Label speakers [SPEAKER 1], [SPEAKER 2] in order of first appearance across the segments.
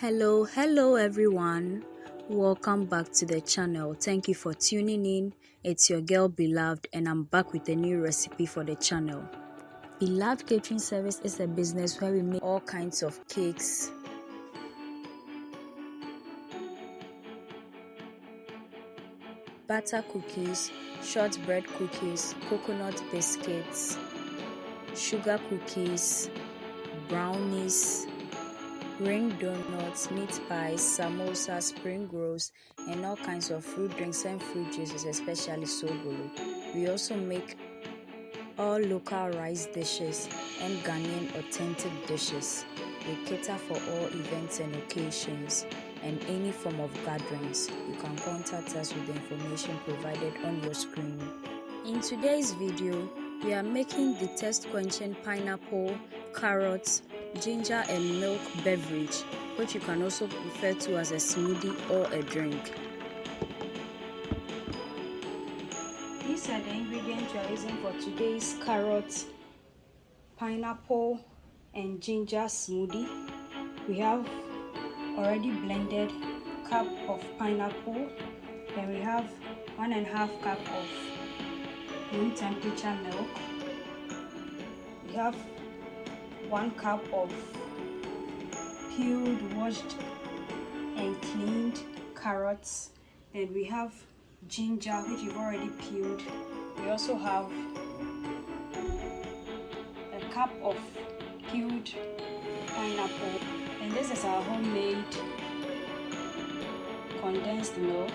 [SPEAKER 1] Hello everyone. Welcome back to the channel. Thank you for tuning in. It's your girl Beloved and I'm back with a new recipe for the channel. Beloved Catering Service is a business where we make all kinds of cakes, butter cookies, shortbread cookies, coconut biscuits, sugar cookies, brownies, ring donuts, meat pies, samosas, spring rolls, and all kinds of fruit drinks and fruit juices, especially sobolo. We also make all local rice dishes and Ghanaian authentic dishes. We cater for all events and occasions and any form of gatherings. You can contact us with the information provided on your screen. In today's video, we are making the thirst-quenching pineapple, carrots, ginger and milk beverage, which you can also refer to as a smoothie or a drink. These are the ingredients we are using for today's carrot, pineapple and ginger smoothie. We have already blended cup of pineapple, then we have 1.5 cup of room temperature milk. We have 1 cup of peeled, washed and cleaned carrots, and we have ginger which you've already peeled. We also have a cup of peeled pineapple, and this is our homemade condensed milk.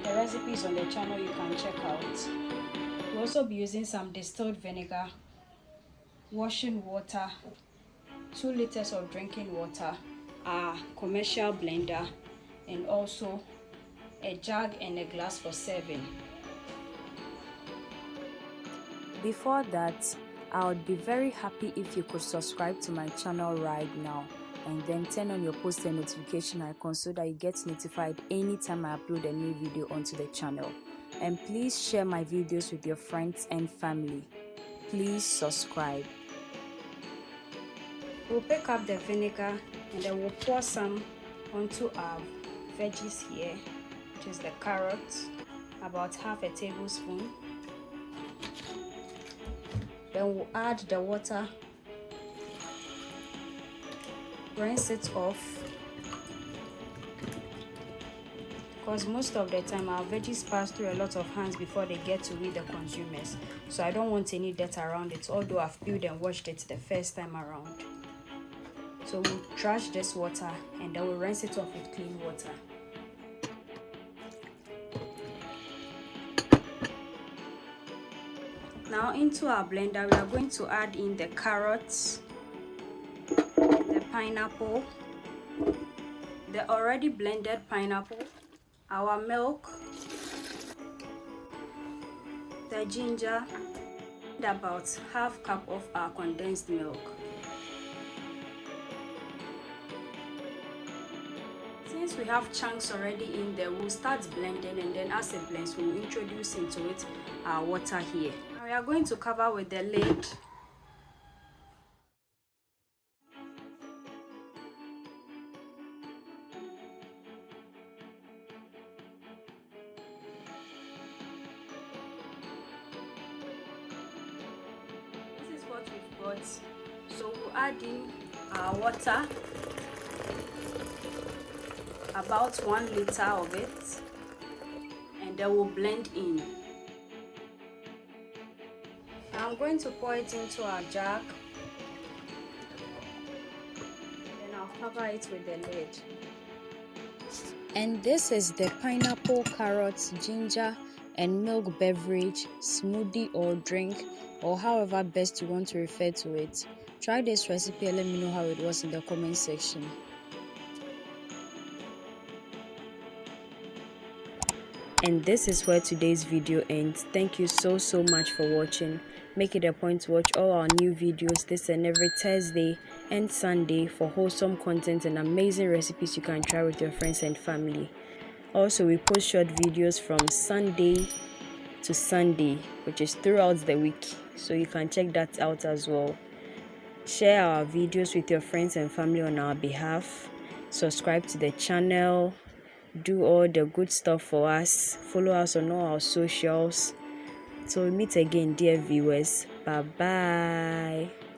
[SPEAKER 1] The recipe is on the channel, you can check out. We'll also be using some distilled vinegar, washing water, 2 liters of drinking water, a commercial blender, and also a jug and a glass for serving. Before that, I would be very happy if you could subscribe to my channel right now and then turn on your post and notification icon so that you get notified anytime I upload a new video onto the channel. And please share my videos with your friends and family. Please subscribe. We'll pick up the vinegar and then we'll pour some onto our veggies here, which is the carrots, about half a tablespoon. Then we'll add the water, rinse it off, because most of the time our veggies pass through a lot of hands before they get to the consumers, so I don't want any dirt around it, although I've peeled and washed it the first time around. So we'll trash this water and then we'll rinse it off with clean water. Now into our blender, we are going to add in the carrots, the pineapple, the already blended pineapple, our milk, the ginger, and about half cup of our condensed milk. Since we have chunks already in there, we'll start blending, and then as it blends, we'll introduce into it our water here. Now we are going to cover with the lid. This is what we've got. So we'll add in our water, about 1 liter of it, and then we'll blend in. Now I'm going to pour it into our jug, then I'll cover it with the lid. And this is the pineapple, carrots, ginger and milk beverage, smoothie or drink, or however best you want to refer to it. Try this recipe and let me know how it was in the comment section. And this is where today's video ends. Thank you so much for watching. Make it a point to watch all our new videos this and every Thursday and Sunday for wholesome content and amazing recipes you can try with your friends and family. Also, we post short videos from Sunday to Sunday, which is throughout the week, so you can check that out as well. Share our videos with your friends and family on our behalf. Subscribe to the channel. Do all the good stuff for us. Follow us on all our socials. So we meet again, dear viewers. Bye bye.